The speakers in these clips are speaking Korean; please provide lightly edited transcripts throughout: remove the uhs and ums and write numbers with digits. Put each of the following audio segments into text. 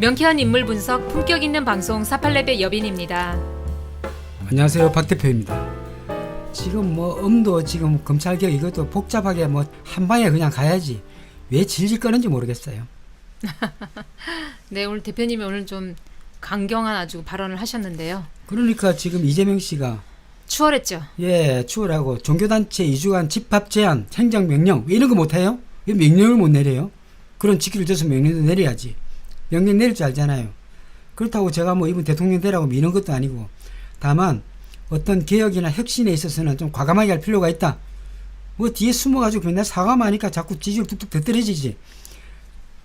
명쾌한 인물 분석, 품격 있는 방송 48렙의 여빈입니다. 안녕하세요, 박 대표입니다. 지금 엄도 지금 검찰개혁 이것도 복잡하게 한 방에 그냥 가야지 왜 질질 끄는지 모르겠어요. 네, 오늘 대표님이 오늘 좀 강경한 아주 발언을 하셨는데요. 그러니까 지금 이재명 씨가 추월했죠. 추월하고 종교단체 이주간 집합 제한, 행정명령 이런 거 못해요? 왜 명령을 못 내려요? 그런 직기를 줘서 명령도 내려야지. 명령 내릴 줄 알잖아요. 그렇다고 제가 이번 대통령 되라고 미는 것도 아니고, 다만 어떤 개혁이나 혁신에 있어서는 좀 과감하게 할 필요가 있다. 뒤에 숨어가지고 맨날 사과만 하니까 자꾸 지지율 뚝뚝 더 떨어지지.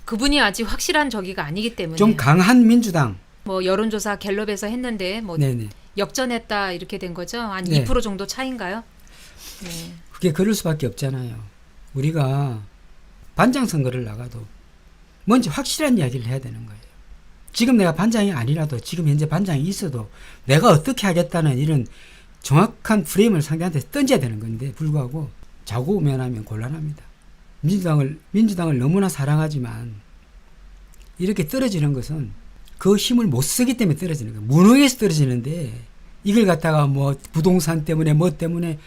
그분이 아직 확실한 저기가 아니기 때문에 좀 강한 민주당. 여론조사 갤럽에서 했는데 네네. 역전했다 이렇게 된 거죠? 한 네. 2% 정도 차인가요? 네. 그게 그럴 수밖에 없잖아요. 우리가 반장 선거를 나가도 먼저 확실한 이야기를 해야 되는 거예요. 지금 내가 반장이 아니라도 지금 현재 반장이 있어도 내가 어떻게 하겠다는 이런 정확한 프레임을 상대한테 던져야 되는 건데 불구하고 좌고우면하면 곤란합니다. 민주당을 너무나 사랑하지만 이렇게 떨어지는 것은 그 힘을 못 쓰기 때문에 떨어지는 거예요. 무능해서 떨어지는데 이걸 갖다가 부동산 때문에 때문에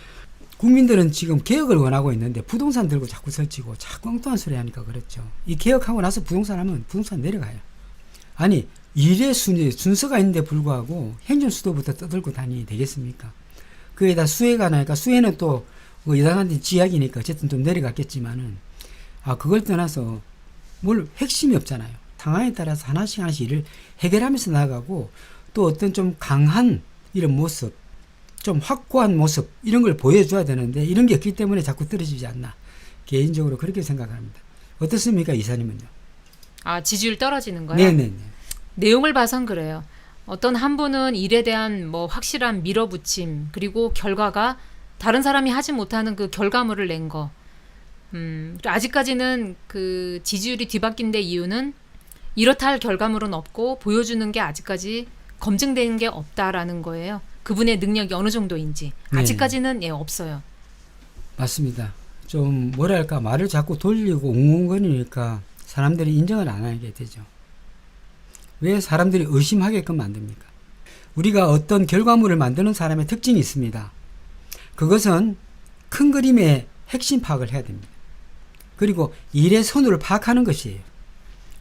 국민들은 지금 개혁을 원하고 있는데 부동산 들고 자꾸 설치고 자꾸 엉뚱한 소리 하니까 그렇죠. 이 개혁하고 나서 부동산 하면 부동산 내려가요. 아니 일의 순서가 있는데 불구하고 행정수도부터 떠들고 다니니 되겠습니까? 그에다 수혜가 나니까 수혜는 또 여당한테 지약이니까 어쨌든 좀 내려갔겠지만은 그걸 떠나서 뭘 핵심이 없잖아요. 상황에 따라서 하나씩 일을 해결하면서 나아가고 또 어떤 좀 강한 이런 모습, 좀 확고한 모습 이런 걸 보여줘야 되는데 이런 게 없기 때문에 자꾸 떨어지지 않나 개인적으로 그렇게 생각합니다. 어떻습니까 이사님은요? 지지율 떨어지는 거요? 네네네. 내용을 봐선 그래요. 어떤 한 분은 일에 대한 확실한 밀어붙임 그리고 결과가 다른 사람이 하지 못하는 그 결과물을 낸 거. 아직까지는 그 지지율이 뒤바뀐 데 이유는 이렇다 할 결과물은 없고 보여주는 게 아직까지 검증된 게 없다라는 거예요. 그분의 능력이 어느 정도인지 아직까지는 없어요. 맞습니다. 좀 뭐랄까 말을 자꾸 돌리고 웅웅거리니까 사람들이 인정을 안 하게 되죠. 왜 사람들이 의심하게끔 만듭니까? 우리가 어떤 결과물을 만드는 사람의 특징이 있습니다. 그것은 큰 그림의 핵심 파악을 해야 됩니다. 그리고 일의 선을 파악하는 것이에요.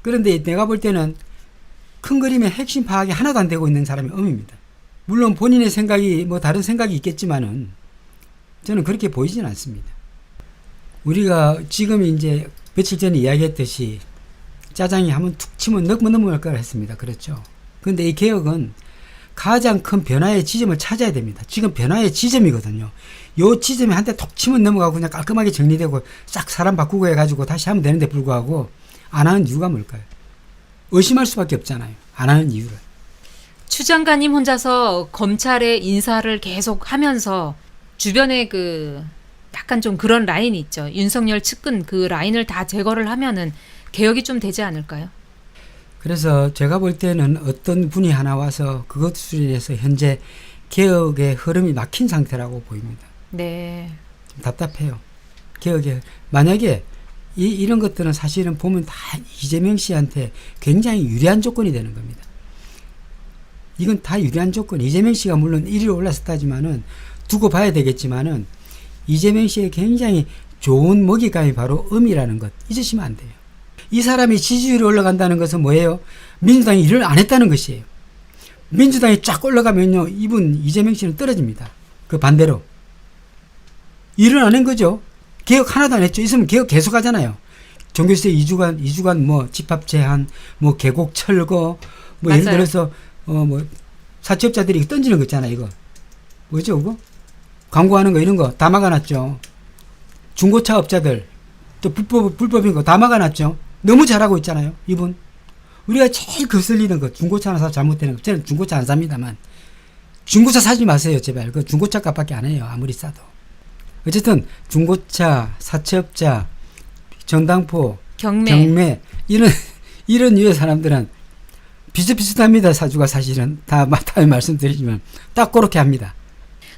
그런데 내가 볼 때는 큰 그림의 핵심 파악이 하나도 안 되고 있는 사람이 엄입니다. 물론 본인의 생각이 다른 생각이 있겠지만은 저는 그렇게 보이진 않습니다. 우리가 지금 이제 며칠 전에 이야기했듯이 짜장이 한번 툭 치면 넘어갈 거라 했습니다. 그렇죠. 그런데 이 개혁은 가장 큰 변화의 지점을 찾아야 됩니다. 지금 변화의 지점이거든요. 요 지점에 한 대 톡 치면 넘어가고 그냥 깔끔하게 정리되고 싹 사람 바꾸고 해가지고 다시 하면 되는데 불구하고 안 하는 이유가 뭘까요? 의심할 수밖에 없잖아요. 안 하는 이유를. 추 장관님 혼자서 검찰의 인사를 계속 하면서 주변에 약간 좀 그런 라인이 있죠. 윤석열 측근 그 라인을 다 제거를 하면은 개혁이 좀 되지 않을까요? 그래서 제가 볼 때는 어떤 분이 하나 와서 그것으로 인해서 현재 개혁의 흐름이 막힌 상태라고 보입니다. 네. 좀 답답해요. 만약에 이런 것들은 사실은 보면 다 이재명 씨한테 굉장히 유리한 조건이 되는 겁니다. 이건 다 유리한 조건. 이재명 씨가 물론 1위로 올랐었다지만은 두고 봐야 되겠지만은 이재명 씨의 굉장히 좋은 먹잇감이 바로 음이라는 것 잊으시면 안 돼요. 이 사람이 지지율이 올라간다는 것은 뭐예요? 민주당이 일을 안 했다는 것이에요. 민주당이 쫙 올라가면요, 이재명 씨는 떨어집니다. 그 반대로 일을 안 한 거죠. 개혁 하나도 안 했죠. 있으면 개혁 계속 하잖아요. 종교세 이주간 집합 제한, 계곡 철거, 예를 들어서 사채업자들이 던지는 거 있잖아요. 이거 뭐죠, 그거? 광고하는 거 이런 거 다 막아놨죠. 중고차 업자들 또 불법인 거 다 막아놨죠. 너무 잘하고 있잖아요, 이분. 우리가 제일 거슬리는 거 중고차 하나 사서 잘못되는 거. 저는 중고차 안 삽니다만 중고차 사지 마세요, 제발. 그 중고차 값밖에 안 해요, 아무리 싸도. 어쨌든 중고차, 사채업자, 전당포, 경매 이런 유의 사람들은 비슷비슷합니다. 사주가 사실은 다 말씀드리지만 딱 그렇게 합니다.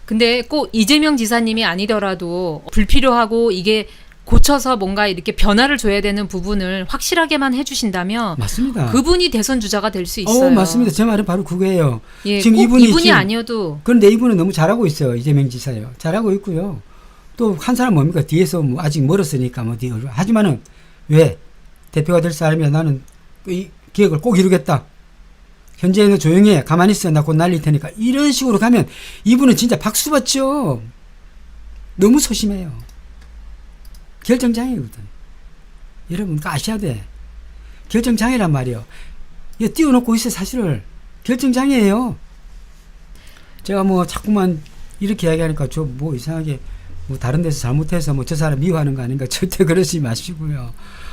근데 꼭 이재명 지사님이 아니더라도 불필요하고 이게 고쳐서 뭔가 이렇게 변화를 줘야 되는 부분을 확실하게만 해주신다면 맞습니다. 그분이 대선 주자가 될 수 있어요. 맞습니다. 제 말은 바로 그거예요. 예, 지금 꼭 이분이 이분이 지금- 아니어도 그런데 이분은 너무 잘하고 있어요. 이재명 지사요. 잘하고 있고요. 또 한 사람 뭡니까? 뒤에서 뭐 아직 멀었으니까 뭐 뒤에 하지만은 왜 대표가 될 사람이야 나는 이 계획을 꼭 이루겠다. 현재는 조용히 해. 가만히 있어. 나 곧 날릴 테니까. 이런 식으로 가면 이분은 진짜 박수 받죠. 너무 소심해요. 결정장애거든. 여러분 아셔야 돼. 결정장애란 말이요. 이거 띄워놓고 있어 사실을. 결정장애예요. 제가 뭐 자꾸만 이렇게 이야기하니까 저 뭐 이상하게 뭐 다른 데서 잘못해서 뭐 저 사람 미워하는 거 아닌가 절대 그러지 마시고요.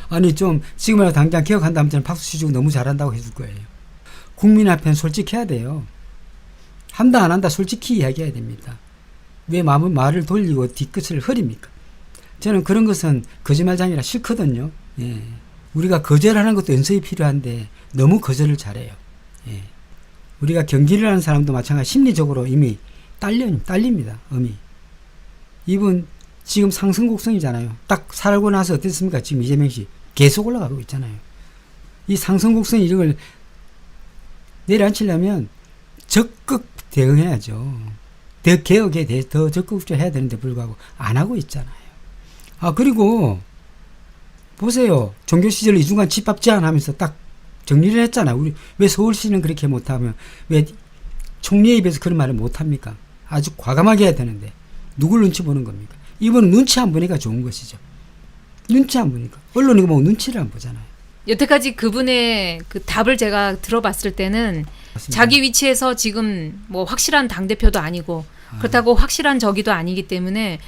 아니 좀 지금이라도 당장 개혁한다면 저는 박수 치고 너무 잘한다고 해줄 거예요. 국민 앞에는 솔직해야 돼요. 한다 안 한다 솔직히 이야기해야 됩니다. 왜 말을 돌리고 뒤끝을 흐립니까? 저는 그런 것은 거짓말장이라 싫거든요. 예. 우리가 거절하는 것도 연습이 필요한데 너무 거절을 잘해요. 예. 우리가 경기를 하는 사람도 마찬가지 심리적으로 이미 딸립니다. 이분 지금 상승곡선이잖아요. 딱 살고 나서 어땠습니까? 지금 이재명 씨 계속 올라가고 있잖아요. 이 상승곡선 이력을 내려앉히려면 적극 대응해야죠. 더 개혁에 대해 더 적극적으로 해야 되는데 불구하고 안 하고 있잖아요. 그리고 보세요. 종교 시절 이중간 집합 제안하면서 딱 정리를 했잖아요. 우리 왜 서울시는 그렇게 못하면 왜 총리에 입에서 그런 말을 못합니까? 아주 과감하게 해야 되는데 누굴 눈치 보는 겁니까? 이분은 눈치 안 보니까 좋은 것이죠. 눈치 안 보니까. 언론이 뭐 눈치를 안 보잖아요. 여태까지 그분의 그 답을 제가 들어봤을 때는 맞습니다. 자기 위치에서 지금 뭐 확실한 당대표도 아니고 그렇다고 확실한 저기도 아니기 때문에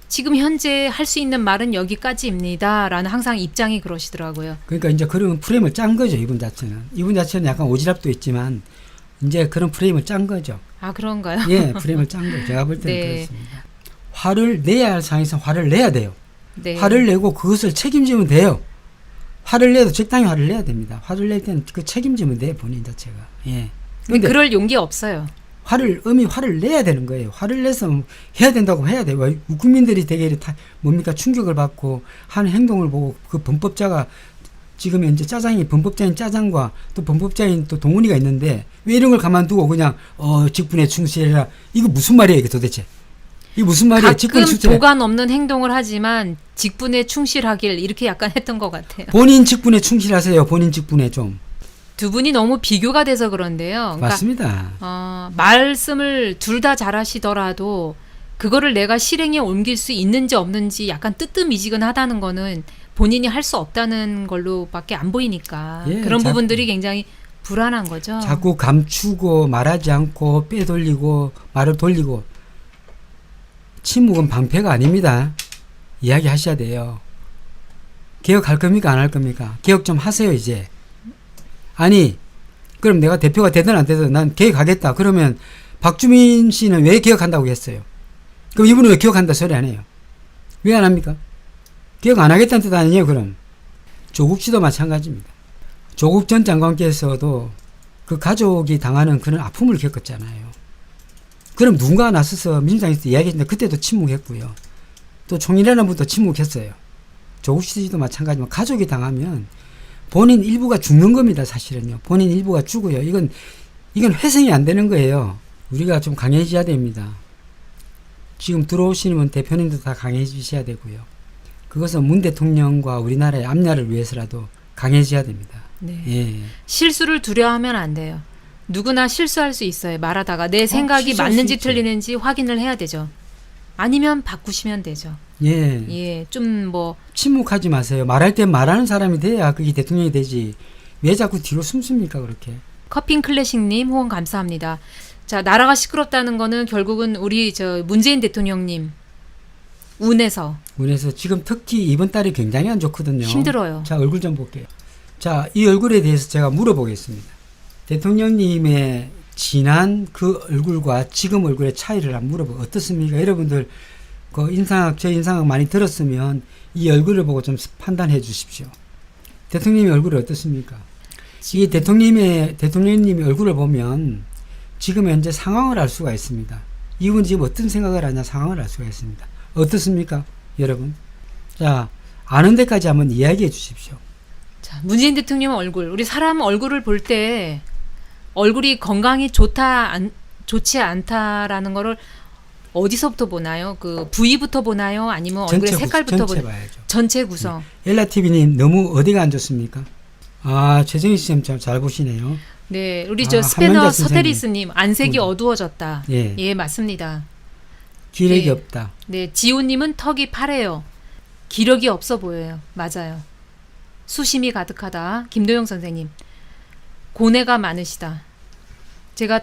지금 현재 할 수 있는 말은 여기까지입니다. 라는 항상 입장이 그러시더라고요. 그러니까 이제 그런 프레임을 짠 거죠. 이분 자체는. 이분 자체는 약간 오지랖도 있지만 이제 그런 프레임을 짠 거죠. 아, 그런가요? 예, 프레임을 짠 거예요. 제가 볼 때는 네. 그렇습니다. 화를 내야 할 상황에서 화를 내야 돼요. 네. 화를 내고 그것을 책임지면 돼요. 화를 내도 적당히 화를 내야 됩니다. 화를 낼 때는 그 책임지면 돼요. 본인 자체가. 예. 근데 그럴 용기 없어요. 화를 내야 되는 거예요. 화를 내서 해야 된다고 해야 돼요. 왜 국민들이 되게 뭡니까 충격을 받고 하는 행동을 보고 그 범법자가 지금 현재 짜장이 범법자인 짜장과 또 범법자인 또 동훈이가 있는데 왜 이런 걸 가만두고 그냥 직분에 충실해라. 이거 무슨 말이에요 이게 도대체. 이게 무슨 말이에요. 가끔 도관 없는 행동을 하지만 직분에 충실하길 이렇게 약간 했던 것 같아요. 본인 직분에 충실하세요. 본인 직분에 좀. 두 분이 너무 비교가 돼서 그런데요. 그러니까 맞습니다. 말씀을 둘 다 잘하시더라도 그거를 내가 실행에 옮길 수 있는지 없는지 약간 뜨뜻미지근하다는 거는 본인이 할 수 없다는 걸로밖에 안 보이니까 예, 그런 부분들이 굉장히 불안한 거죠. 자꾸 감추고 말하지 않고 빼돌리고 말을 돌리고 침묵은 방패가 아닙니다. 이야기하셔야 돼요. 개혁할 겁니까? 안 할 겁니까? 개혁 좀 하세요 이제. 아니 그럼 내가 대표가 되든 안 되든 난 개혁하겠다. 그러면 박주민 씨는 왜 개혁한다고 했어요? 그럼 이분은 왜 개혁한다 소리 안 해요? 왜 안 합니까? 개혁 안 하겠다는 뜻 아니에요 그럼? 조국 씨도 마찬가지입니다. 조국 전 장관께서도 그 가족이 당하는 그런 아픔을 겪었잖아요. 그럼 누군가 나서서 민주당에서 이야기했는데 그때도 침묵했고요. 또 총리라는 분도 침묵했어요. 조국 씨도 마찬가지지만 가족이 당하면 본인 일부가 죽는 겁니다. 사실은요. 본인 일부가 죽어요. 이건 회생이 안 되는 거예요. 우리가 좀 강해져야 됩니다. 지금 들어오시는 대표님도 다 강해지셔야 되고요. 그것은 문 대통령과 우리나라의 앞날을 위해서라도 강해져야 됩니다. 네. 예. 실수를 두려워하면 안 돼요. 누구나 실수할 수 있어요. 말하다가 내 생각이 실수할 맞는지 수 있죠. 틀리는지 확인을 해야 되죠. 아니면 바꾸시면 되죠. 예. 예, 좀 뭐 침묵하지 마세요. 말할 때 말하는 사람이 돼야 그게 대통령이 되지. 왜 자꾸 뒤로 숨습니까 그렇게. 커핑 클래식님 후원 감사합니다. 자, 나라가 시끄럽다는 거는 결국은 우리 저 문재인 대통령님 운에서 지금 특히 이번 달이 굉장히 안 좋거든요. 힘들어요. 자, 얼굴 좀 볼게요. 자, 이 얼굴에 대해서 제가 물어보겠습니다. 대통령님의 지난 그 얼굴과 지금 얼굴의 차이를 한번 물어보고 어떻습니까? 여러분들 제 인상학 많이 들었으면 이 얼굴을 보고 좀 판단해 주십시오. 대통령님의 얼굴이 어떻습니까? 이 대통령님의 얼굴을 보면 지금 현재 상황을 알 수가 있습니다. 이분 지금 어떤 생각을 하냐 상황을 알 수가 있습니다. 어떻습니까? 여러분? 자, 아는 데까지 한번 이야기해 주십시오. 자, 문재인 대통령 얼굴, 우리 사람 얼굴을 볼 때 얼굴이 건강이 좋지 않다라는 거를 어디서부터 보나요? 그 부위부터 보나요? 아니면 얼굴의 색깔부터 전체 보나요? 봐야죠. 전체 구성. 엘라TV님 너무 어디가 안 좋습니까? 아, 최정희 씨 잘 보시네요. 네, 우리 아, 스페너 한명자 선생님. 서테리스님 안색이 어두워졌다. 예. 예, 맞습니다. 기력이 예. 없다. 네, 지호님은 턱이 파래요. 기력이 없어 보여요. 맞아요. 수심이 가득하다. 김도영 선생님. 고뇌가 많으시다. 제가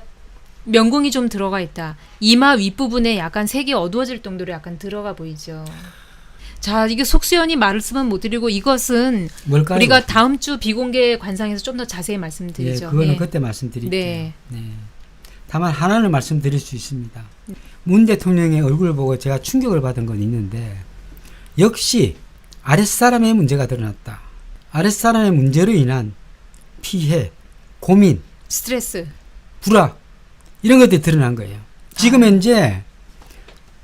명궁이 좀 들어가 있다. 이마 윗부분에 약간 색이 어두워질 정도로 약간 들어가 보이죠. 자, 이게 속수연이 말씀은 못 드리고 이것은 뭘까요? 우리가 다음 주 비공개 관상에서 좀 더 자세히 예, 말씀드리죠. 그거는 예. 그때 말씀드릴게요. 네. 네. 다만 하나는 말씀드릴 수 있습니다. 문 대통령의 얼굴을 보고 제가 충격을 받은 건 있는데 역시 아랫사람의 문제가 드러났다. 아랫사람의 문제로 인한 피해, 고민, 스트레스. 불화 이런 것들이 드러난 거예요. 지금 현재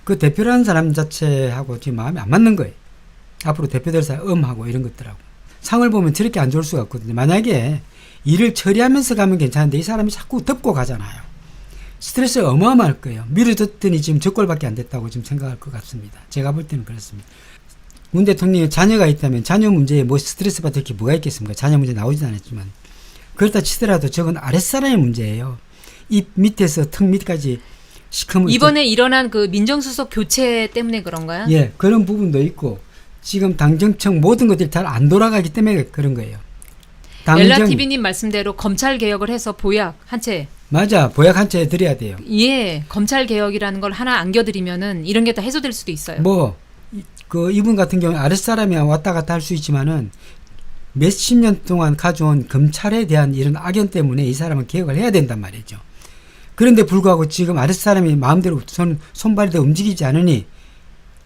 그 대표라는 사람 자체하고 지금 마음이 안 맞는 거예요. 앞으로 대표될 사람 하고 이런 것들하고 상을 보면 저렇게 안 좋을 수가 없거든요. 만약에 일을 처리하면서 가면 괜찮은데 이 사람이 자꾸 덮고 가잖아요. 스트레스가 어마어마할 거예요. 미뤄뒀더니 지금 적골밖에 안 됐다고 지금 생각할 것 같습니다. 제가 볼 때는 그렇습니다. 문 대통령의 자녀가 있다면 자녀 문제에 뭐 스트레스 받을 게 뭐가 있겠습니까? 자녀 문제 나오지도 않았지만 그렇다 치더라도 저건 아랫사람의 문제예요. 입 밑에서 턱 밑까지 시커멓게 이번에 일어난 그 민정수석 교체 때문에 그런가요? 예, 그런 부분도 있고 지금 당정청 모든 것들이 잘 안 돌아가기 때문에 그런 거예요. 엘라TV님 말씀대로 검찰 개혁을 해서 보약 한 채. 맞아, 보약 한 채 드려야 돼요. 예, 검찰 개혁이라는 걸 하나 안겨드리면은 이런 게 다 해소될 수도 있어요. 뭐 그 이분 같은 경우에 아랫사람이 왔다 갔다 할 수 있지만은 몇십 년 동안 가져온 검찰에 대한 이런 악연 때문에 이 사람은 개혁을 해야 된단 말이죠. 그런데 불구하고 지금 아랫사람이 마음대로 손발이 더 움직이지 않으니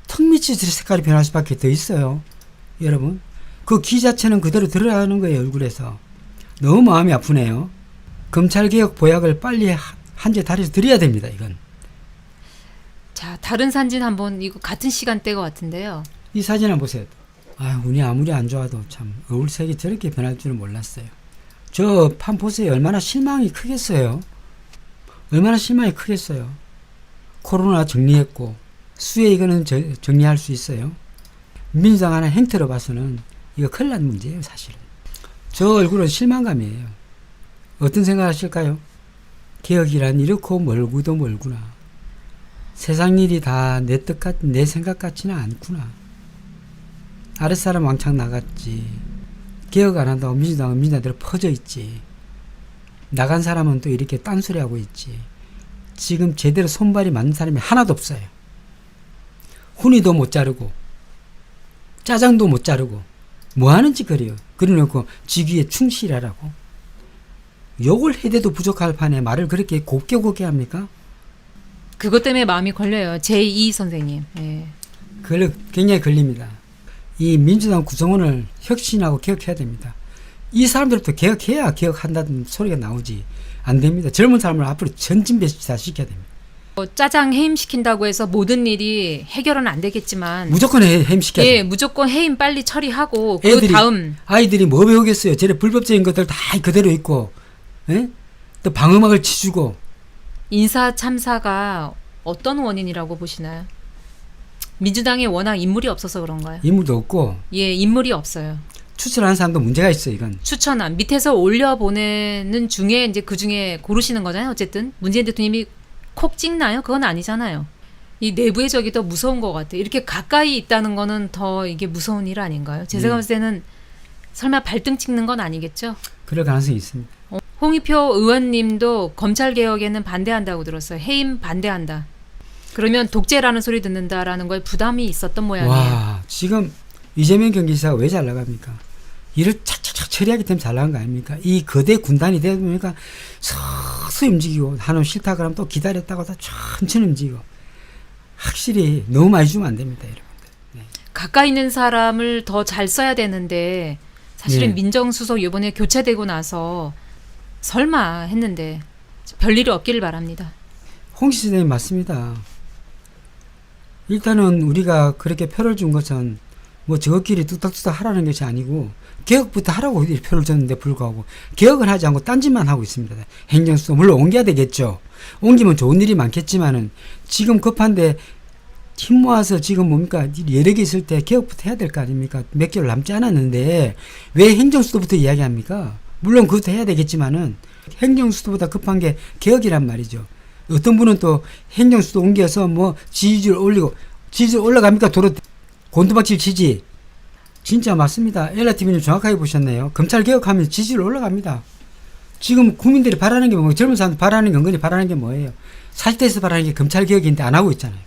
턱 밑이 색깔이 변할 수밖에 더 있어요. 여러분, 그 기 자체는 그대로 드러나는 거예요. 얼굴에서. 너무 마음이 아프네요. 검찰개혁 보약을 빨리 한 제 다리에서 드려야 됩니다. 이건. 자, 다른 산진 한번 이거 같은 시간대 것 같은데요. 이 사진 한번 보세요. 아, 운이 아무리 안 좋아도 참 얼굴색이 저렇게 변할 줄은 몰랐어요. 저 판 보세요. 얼마나 실망이 크겠어요. 얼마나 실망이 크겠어요. 코로나 정리했고 수혜 이거는 정리할 수 있어요. 민주당 하나 행태로 봐서는 이거 큰일 난 문제예요. 사실은. 저 얼굴은 실망감이에요. 어떤 생각하실까요? 개혁이란 이렇고 멀고도 멀구나. 세상 일이 다 내 생각 같지는 않구나. 아랫사람 왕창 나갔지. 개혁 안 한다고 민주당은 민주당대로 퍼져 있지. 나간 사람은 또 이렇게 딴소리 하고 있지. 지금 제대로 손발이 맞는 사람이 하나도 없어요. 훈이도 못 자르고 짜장도 못 자르고 뭐 하는 짓거리요. 그래놓고 직위에 충실하라고. 욕을 해대도 부족할 판에 말을 그렇게 곱게 합니까? 그것 때문에 마음이 걸려요. 제2 선생님. 예. 굉장히 걸립니다. 이 민주당 구성원을 혁신하고 개혁해야 됩니다. 이 사람들부터 개혁해야 개혁한다는 소리가 나오지. 안 됩니다. 젊은 사람을 앞으로 전진배치다 시켜야 됩니다. 짜장 해임시킨다고 해서 모든 일이 해결은 안 되겠지만 무조건 해임시켜야 예, 돼요. 무조건 해임 빨리 처리하고 그 다음 아이들이 뭐 배우겠어요. 저래 불법적인 것들 다 그대로 있고 예? 또 방어막을 치주고 인사 참사가 어떤 원인이라고 보시나요? 민주당에 워낙 인물이 없어서 그런가요? 인물도 없고 예, 인물이 없어요. 추천하는 사람도 문제가 있어요. 이건. 추천안 밑에서 올려보내는 중에 이제 그 중에 고르시는 거잖아요. 어쨌든 문재인 대통령이 콕 찍나요? 그건 아니잖아요. 이 내부의 적이 더 무서운 것 같아요. 이렇게 가까이 있다는 거는 더 이게 무서운 일 아닌가요? 제 생각 봤을 때는 설마 발등 찍는 건 아니겠죠? 그럴 가능성이 있습니다. 홍익표 의원님도 검찰개혁에는 반대한다고 들었어요. 해임 반대한다. 그러면 독재라는 소리 듣는다라는 거에 부담이 있었던 모양이에요. 와, 지금 이재명 경기지사가 왜 잘 나갑니까? 일을 착착착 처리하기 때문에 잘 나간 거 아닙니까? 이 거대 군단이 되다 보니까 서서히 움직이고 한놈 싫다 그러면 또 기다렸다가 다 천천히 움직이고 확실히 너무 많이 주면 안 됩니다. 여러분들. 네. 가까이 있는 사람을 더 잘 써야 되는데 사실은 네. 민정수석 이번에 교체되고 나서 설마 했는데 별일이 없기를 바랍니다. 홍시 선생님 맞습니다. 일단은 우리가 그렇게 표를 준 것은 뭐 저것끼리 뚝딱뚝딱 하라는 것이 아니고 개혁부터 하라고 표를 줬는데 불구하고 개혁을 하지 않고 딴짓만 하고 있습니다. 행정수도 물론 옮겨야 되겠죠. 옮기면 좋은 일이 많겠지만은 지금 급한데 힘 모아서 지금 뭡니까 여러 개 있을 때 개혁부터 해야 될 거 아닙니까? 몇 개월 남지 않았는데 왜 행정수도부터 이야기합니까? 물론 그것도 해야 되겠지만은 행정수도보다 급한 게 개혁이란 말이죠. 어떤 분은 또 행정수도 옮겨서 뭐 지지율 올리고 지지율 올라갑니까? 도로 곤두박질 치지. 진짜 맞습니다. 엘라TV님 정확하게 보셨네요. 검찰 개혁하면 지지율 올라갑니다. 지금 국민들이 바라는 게 뭐고 젊은 사람들 바라는 게 은근히 바라는 게 뭐예요? 살때에서 바라는 게 검찰 개혁인데 안 하고 있잖아요.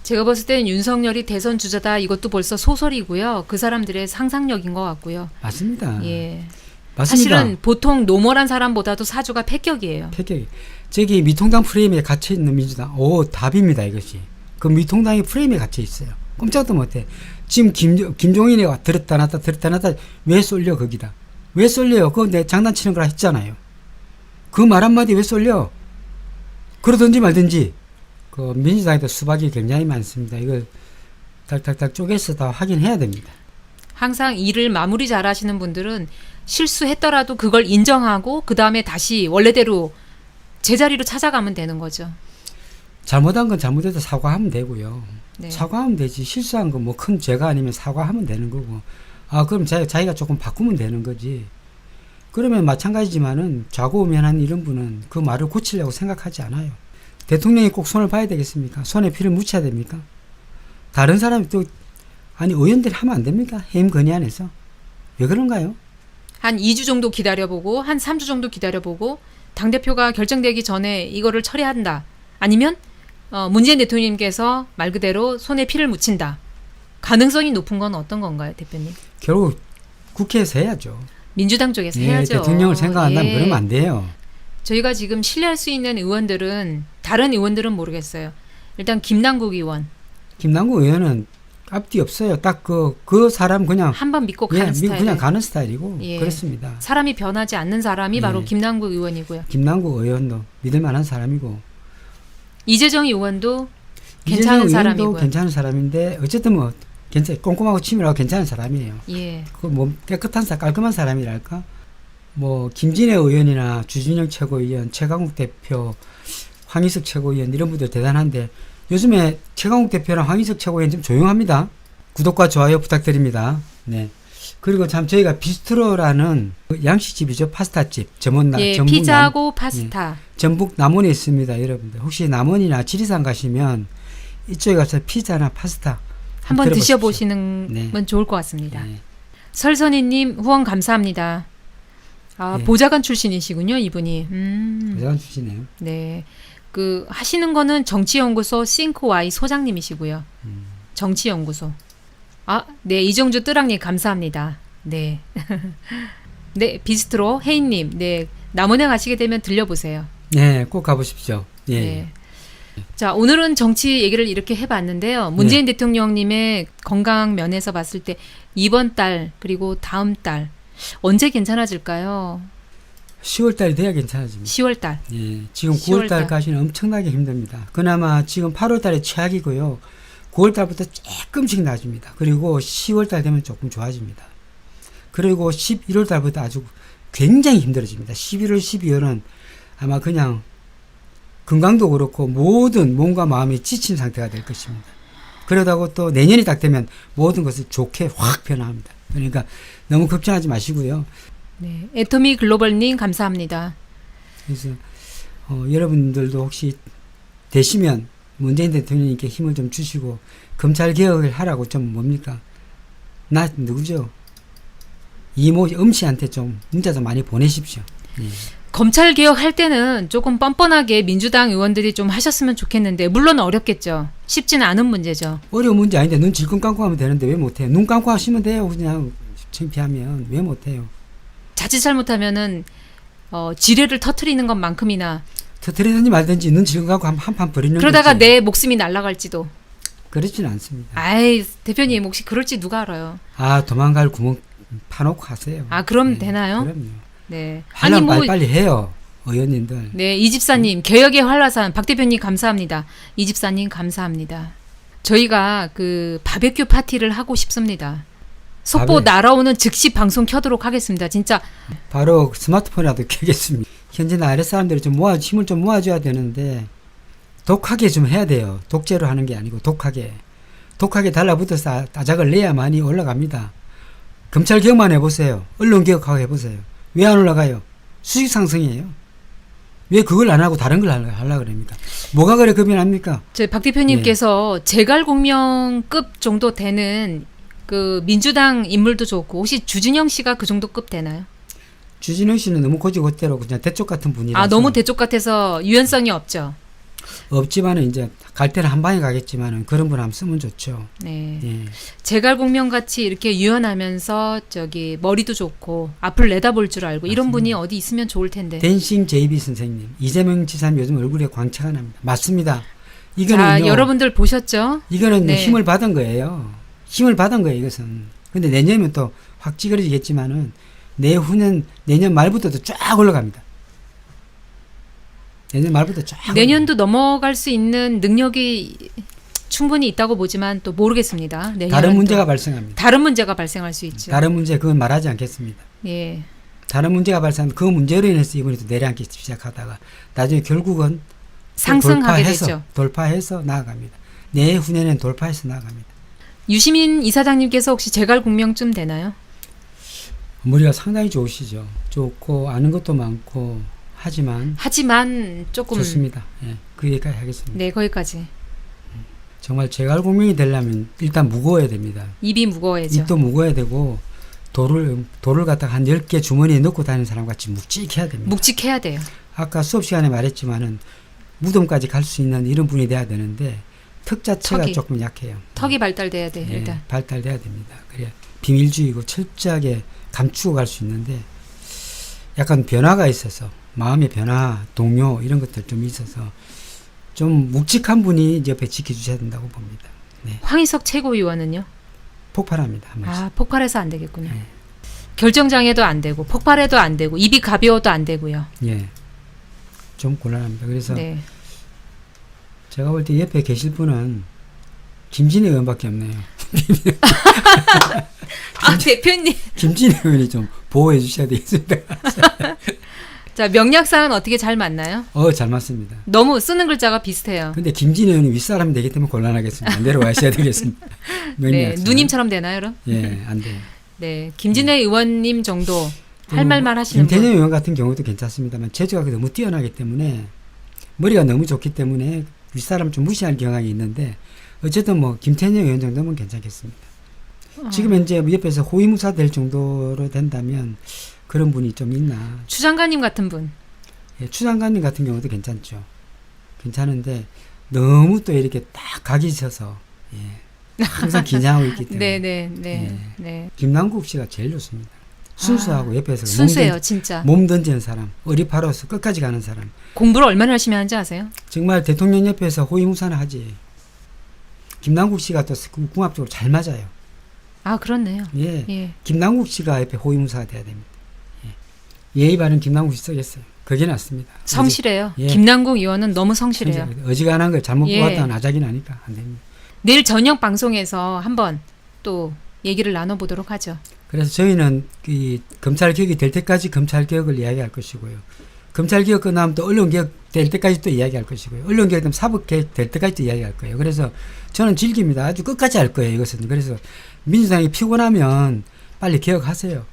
제가 봤을 때는 윤석열이 대선 주자다 이것도 벌써 소설이고요. 그 사람들의 상상력인 것 같고요. 맞습니다. 예. 맞습니다. 사실은 보통 노멀한 사람보다도 사주가 패격이에요. 패격이. 저기 미통당 프레임에 갇혀 있는 민주당. 오, 답입니다, 이것이. 그 미통당이 프레임에 갇혀 있어요. 꼼짝도 못해. 지금 김종인이 들었다 놨다 왜 쏠려 거기다. 왜 쏠려요? 그거 내 장난치는 거라 했잖아요. 그 말 한마디 왜 쏠려? 그러든지 말든지. 그 민주당에도 수박이 굉장히 많습니다. 이걸 딱딱딱 쪼개서 다 확인해야 됩니다. 항상 일을 마무리 잘 하시는 분들은 실수했더라도 그걸 인정하고 그 다음에 다시 원래대로 제자리로 찾아가면 되는 거죠. 잘못한 건 잘못해도 사과하면 되고요. 네. 사과하면 되지. 실수한 거 뭐 큰 죄가 아니면 사과하면 되는 거고. 아, 그럼 자기가 조금 바꾸면 되는 거지. 그러면 마찬가지지만은 좌고우면한 이런 분은 그 말을 고치려고 생각하지 않아요. 대통령이 꼭 손을 봐야 되겠습니까? 손에 피를 묻혀야 됩니까? 다른 사람이 또 아니 의원들이 하면 안 됩니까? 해임 건의안에서. 왜 그런가요? 한 2주 정도 기다려보고 한 3주 정도 기다려보고 당대표가 결정되기 전에 이거를 처리한다. 아니면 문재인 대통령님께서 말 그대로 손에 피를 묻힌다. 가능성이 높은 건 어떤 건가요, 대표님? 결국 국회에서 해야죠. 민주당 쪽에서 예, 해야죠. 대통령을 생각한다면 예. 그러면 안 돼요. 저희가 지금 신뢰할 수 있는 의원들은 다른 의원들은 모르겠어요. 일단 김남국 의원 김남국 의원은 앞뒤 없어요. 딱 그 사람 그냥 한 번 믿고 가는 스타일. 그냥 가는 스타일이고 예. 그렇습니다. 사람이 변하지 않는 사람이 바로 예. 김남국 의원이고요. 김남국 의원도 믿을 만한 사람이고 이재정 의원도 이재정 괜찮은 의원도 사람이고요. 괜찮은 사람인데 어쨌든 뭐 꼼꼼하고 치밀하고 괜찮은 사람이에요. 예. 그 뭐 깨끗한 깔끔한 사람이랄까. 뭐 김진애 의원이나 주진영 최고위원, 최강욱 대표, 황희석 최고위원 이런 분들 대단한데 요즘에 최강욱 대표랑 황희석 최고위원 좀 조용합니다. 구독과 좋아요 부탁드립니다. 네. 그리고 참 저희가 비스트로라는 양식집이죠. 파스타집. 예, 전북 피자하고 파스타. 전북 남원에 있습니다. 여러분들 혹시 남원이나 지리산 가시면 이쪽에 가서 피자나 파스타 한번 들어보십시오. 드셔보시는 네. 건 좋을 것 같습니다. 네. 설선희님 후원 감사합니다. 아, 네. 보좌관 출신이시군요, 이분이. 대단 주시네요. 네. 그 하시는 거는 정치연구소 싱크와이 소장님이시고요. 정치연구소. 아, 네, 이정주 뜨랑님 감사합니다. 네. 네, 비스트로 혜인님, 네, 남원에 가시게 되면 들려보세요. 네, 꼭 가보십시오. 예. 네. 자, 오늘은 정치 얘기를 이렇게 해봤는데요. 문재인 대통령님의 건강 면에서 봤을 때 이번 달 그리고 다음 달 언제 괜찮아질까요? 10월달이 돼야 괜찮아집니다. 10월 달. 예, 지금 10월 9월달까지는 엄청나게 힘듭니다. 그나마 지금 8월달에 최악이고요. 9월달부터 조금씩 나아집니다. 그리고 10월달 되면 조금 좋아집니다. 그리고 11월달부터 아주 굉장히 힘들어집니다. 11월, 12월은 아마 그냥 건강도 그렇고 모든 몸과 마음이 지친 상태가 될 것입니다. 그러다고 또 내년이 딱 되면 모든 것을 좋게 확 변화합니다. 그러니까 너무 걱정하지 마시고요. 네, 애터미 글로벌님 감사합니다. 그래서 여러분들도 혹시 되시면 문재인 대통령님께 힘을 좀 주시고 검찰 개혁을 하라고 좀 뭡니까? 나 누구죠? 이모 음씨한테 좀 문자 좀 많이 보내십시오. 예. 검찰 개혁할 때는 조금 뻔뻔하게 민주당 의원들이 좀 하셨으면 좋겠는데 물론 어렵겠죠. 쉽지는 않은 문제죠. 어려운 문제 아닌데 눈 질끈 감고 하면 되는데 왜 못해요? 눈 감고 하시면 돼요. 그냥 창피하면 왜 못해요? 자칫 잘못하면은 지뢰를 터트리는 것만큼이나 터트리든지 말든지 눈 질끈 감고 한판 버리는 그러다가 거지. 내 목숨이 날아갈지도. 그렇지는 않습니다. 아이, 대표님 혹시 그럴지 누가 알아요? 아, 도망갈 구멍 파놓고 하세요. 아, 그럼 되나요? 그럼요. 네. 하려면 빨리 해요. 의원님들. 네, 이집사님 개혁의 활라산 박 대표님 감사합니다. 이집사님 감사합니다. 저희가 그 바베큐 파티를 하고 싶습니다. 속보 바베- 날아오는 즉시 방송 켜도록 하겠습니다. 진짜 바로 스마트폰이라도 켜겠습니다. 현재 아래 사람들이 좀 힘을 좀 모아줘야 되는데 독하게 좀 해야 돼요. 독재로 하는 게 아니고 독하게 달라붙어서 따작을 내야만이 올라갑니다. 검찰 개혁만 해보세요. 언론 개혁하고 해보세요. 왜 안 올라가요? 수직 상승이에요. 왜 그걸 안 하고 다른 걸 하려고 그럽니까? 뭐가 그래 급변합니까? 저희 박 대표님께서 제갈공명급 정도 되는 그 민주당 인물도 좋고 혹시 주진영 씨가 그 정도 급 되나요? 주진영 씨는 너무 고지고대로 그냥 대쪽 같은 분이라서 아 너무 대쪽 같아서 유연성이 없죠. 없지만은 이제 갈 때는 한 방에 가겠지만은 그런 분 한번 쓰면 좋죠. 네. 예. 제갈공명 같이 이렇게 유연하면서 저기 머리도 좋고 앞을 내다볼 줄 알고 이런 분이 어디 있으면 좋을 텐데. 댄싱 JB 선생님, 이재명 지사님 요즘 얼굴에 광채가 납니다. 맞습니다. 자 이거는요. 여러분들 보셨죠? 이거는 네. 힘을 받은 거예요. 힘을 받은 거예요, 이것은. 근데 내년이면 또 확 찌그러지겠지만은 내년 말부터도 쫙 올라갑니다. 내년 말부터 쫙. 내년도 넘어갈 수 있는 능력이 충분히 있다고 보지만 또 모르겠습니다. 내년은 다른 또 문제가 발생합니다. 다른 문제가 발생할 수 있죠. 다른 문제 그건 말하지 않겠습니다. 예. 다른 문제가 발생하면 그 문제로 인해서 이번에 또 내려앉기 시작하다가 나중에 결국은 상승하게 되죠. 돌파해서 나아갑니다. 내후년에는 돌파해서 나아갑니다. 유시민 이사장님께서 혹시 제갈공명쯤 되나요? 머리가 상당히 좋으시죠. 좋고 아는 것도 많고 하지만 조금 좋습니다. 예, 그 얘기까지 하겠습니다. 네 거기까지 정말 제갈공명이 되려면 일단 무거워야 됩니다. 입이 무거워야죠. 입도 무거워야 되고 돌을 갖다가 한 10개 주머니에 넣고 다니는 사람 같이 묵직해야 됩니다. 묵직해야 돼요. 아까 수업 시간에 말했지만은 무덤까지 갈 수 있는 이런 분이 돼야 되는데 턱 자체가 턱이. 조금 약해요. 턱이 발달돼야 돼 예, 일단. 발달돼야 됩니다. 그래야 비밀주의고 철저하게 감추고 갈 수 있는데 약간 변화가 있어서 마음의 변화, 동요 이런 것들 좀 있어서 좀 묵직한 분이 이제 옆에 지켜주셔야 된다고 봅니다. 네. 황희석 최고위원은요? 폭발합니다. 한 번씩. 아 폭발해서 안 되겠군요. 네. 결정장애도 안 되고 폭발해도 안 되고 입이 가벼워도 안 되고요. 예. 좀 곤란합니다. 그래서 네. 제가 볼 때 옆에 계실 분은 김진애 의원밖에 없네요. 아 대표님. 김진애 의원이 좀 보호해 주셔야 되겠습니다. 자 명략상은 어떻게 잘 맞나요? 잘 맞습니다. 너무 쓰는 글자가 비슷해요. 근데 김진애 의원이 윗사람이 되기 때문에 곤란하겠습니다. 내려와셔야 되겠습니다. 네, 명리학상. 누님처럼 되나요, 그럼? 예, 안 돼요. 네, 김진애 의원님 정도 할 말만 하시는 김태년 분. 의원 같은 경우도 괜찮습니다만 재주가 너무 뛰어나기 때문에 머리가 너무 좋기 때문에 윗사람 좀 무시할 경향이 있는데 어쨌든 뭐 김태년 의원 정도면 괜찮겠습니다. 지금 현재 옆에서 호위무사 될 정도로 된다면 그런 분이 좀 있나. 추 장관님 같은 분. 예, 추 장관님 같은 경우도 괜찮죠. 괜찮은데 너무 또 이렇게 딱 각이 져서 예, 항상 긴장하고 있기 때문에 네. 김남국 씨가 제일 좋습니다. 순수하고 옆에서 순수해요, 진짜. 몸 던지는 사람, 어리바로서 끝까지 가는 사람. 공부를 얼마나 열심히 하는지 아세요? 정말 대통령 옆에서 호위무사는 하지. 김남국 씨가 또 궁합적으로 잘 맞아요. 아, 그렇네요. 예, 예. 김남국 씨가 옆에 호위무사가 돼야 됩니다. 예. 예의 바른 김남국 씨 쓰겠어요. 그게 낫습니다. 성실해요. 예. 김남국 의원은 너무 성실해요. 어지간한 걸 잘못 예. 뽑았다는 아작이 나니까 안 됩니다. 내일 저녁 방송에서 한번 또 얘기를 나눠보도록 하죠. 그래서 저희는 이 검찰 개혁이 될 때까지 검찰 개혁을 이야기할 것이고요. 검찰 개혁 끝나면 또 언론 개혁 될 때까지 또 이야기할 것이고요. 언론 개혁 되면 사법 개혁 될 때까지 또 이야기할 거예요. 그래서 저는 즐깁니다. 아주 끝까지 할 거예요. 이것은. 그래서 민주당이 피곤하면 빨리 개혁하세요.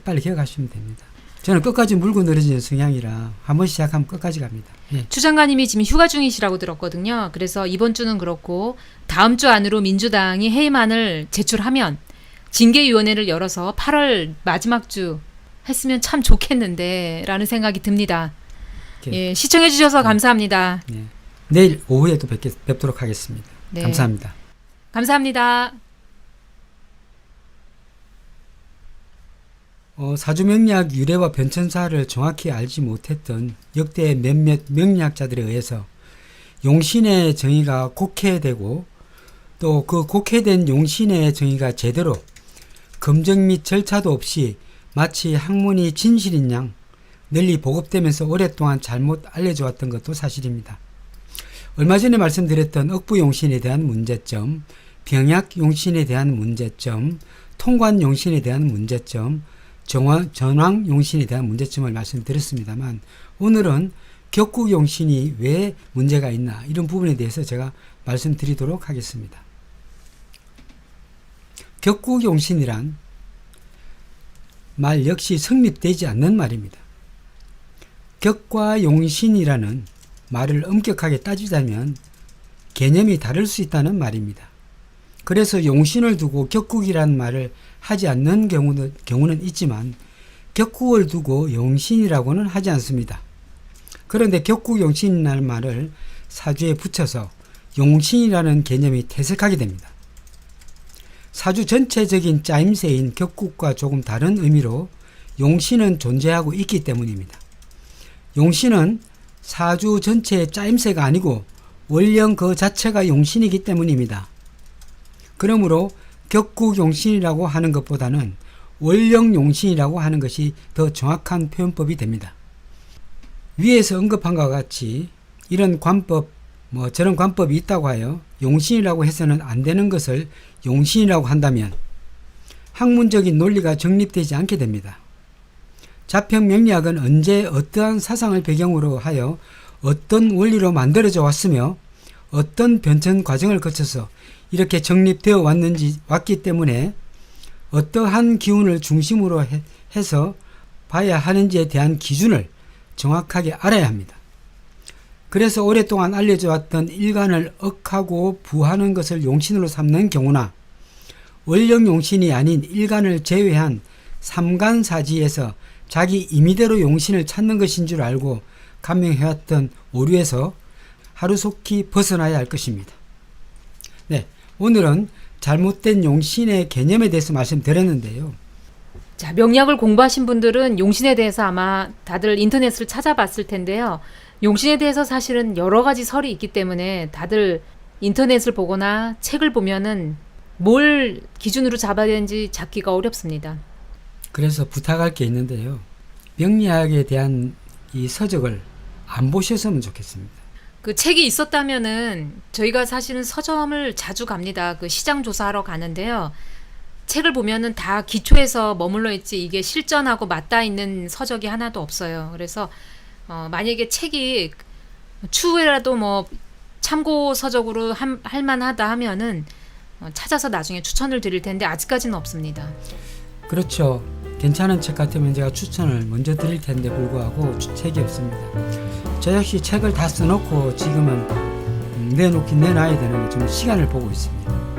빨리 개혁하시면 됩니다. 저는 끝까지 물고 늘어지는 성향이라 한번 시작하면 끝까지 갑니다. 예. 추 장관님이 지금 휴가 중이시라고 들었거든요. 그래서 이번 주는 그렇고 다음 주 안으로 민주당이 해임안을 제출하면 징계위원회를 열어서 8월 마지막 주 했으면 참 좋겠는데 라는 생각이 듭니다. 예, 시청해 주셔서 감사합니다. 예. 내일 오후에 또 뵙도록 하겠습니다. 네. 감사합니다. 감사합니다. 사주명리학 유래와 변천사를 정확히 알지 못했던 역대 몇몇 명리학자들에 의해서 용신의 정의가 곡해되고 또 그 곡해된 용신의 정의가 제대로 검증 및 절차도 없이 마치 학문이 진실인 양 널리 보급되면서 오랫동안 잘못 알려져 왔던 것도 사실입니다. 얼마 전에 말씀드렸던 억부용신에 대한 문제점, 병약용신에 대한 문제점, 통관용신에 대한 문제점, 전왕용신에 대한 문제점을 말씀드렸습니다만 오늘은 격국용신이 왜 문제가 있나 이런 부분에 대해서 제가 말씀드리도록 하겠습니다. 격국용신이란 말 역시 성립되지 않는 말입니다. 격과 용신이라는 말을 엄격하게 따지자면 개념이 다를 수 있다는 말입니다. 그래서 용신을 두고 격국이라는 말을 하지 않는 경우는 있지만 격국을 두고 용신이라고는 하지 않습니다. 그런데 격국용신이라는 말을 사주에 붙여서 용신이라는 개념이 퇴색하게 됩니다. 사주 전체적인 짜임새인 격국과 조금 다른 의미로 용신은 존재하고 있기 때문입니다. 용신은 사주 전체의 짜임새가 아니고 원령 그 자체가 용신이기 때문입니다. 그러므로 격국용신이라고 하는 것보다는 원령용신이라고 하는 것이 더 정확한 표현법이 됩니다. 위에서 언급한 것과 같이 이런 관법, 저런 관법이 있다고 하여 용신이라고 해서는 안 되는 것을 용신이라고 한다면 학문적인 논리가 정립되지 않게 됩니다. 자평명리학은 언제 어떠한 사상을 배경으로 하여 어떤 원리로 만들어져 왔으며 어떤 변천 과정을 거쳐서 이렇게 정립되어 왔기 때문에 어떠한 기운을 중심으로 해서 봐야 하는지에 대한 기준을 정확하게 알아야 합니다. 그래서 오랫동안 알려져 왔던 일간을 억하고 부하는 것을 용신으로 삼는 경우나 원령용신이 아닌 일간을 제외한 삼간사지에서 자기 임의대로 용신을 찾는 것인 줄 알고 감명해왔던 오류에서 하루속히 벗어나야 할 것입니다. 네, 오늘은 잘못된 용신의 개념에 대해서 말씀드렸는데요. 자, 명리학을 공부하신 분들은 용신에 대해서 아마 다들 인터넷을 찾아봤을 텐데요. 용신에 대해서 사실은 여러 가지 설이 있기 때문에 다들 인터넷을 보거나 책을 보면은 뭘 기준으로 잡아야 되는지 잡기가 어렵습니다. 그래서 부탁할 게 있는데요. 명리학에 대한 이 서적을 안 보셨으면 좋겠습니다. 그 책이 있었다면은 저희가 사실은 서점을 자주 갑니다. 그 시장 조사하러 가는데요. 책을 보면은 다 기초에서 머물러 있지 이게 실전하고 맞닿아 있는 서적이 하나도 없어요. 그래서 만약에 책이 추후에라도 참고 서적으로 할 만하다 하면은 찾아서 나중에 추천을 드릴 텐데 아직까지는 없습니다. 그렇죠. 괜찮은 책 같으면 제가 추천을 먼저 드릴 텐데 불구하고 책이 없습니다. 저 역시 책을 다 써놓고 지금은 내놔야 되는 게 좀 시간을 보고 있습니다.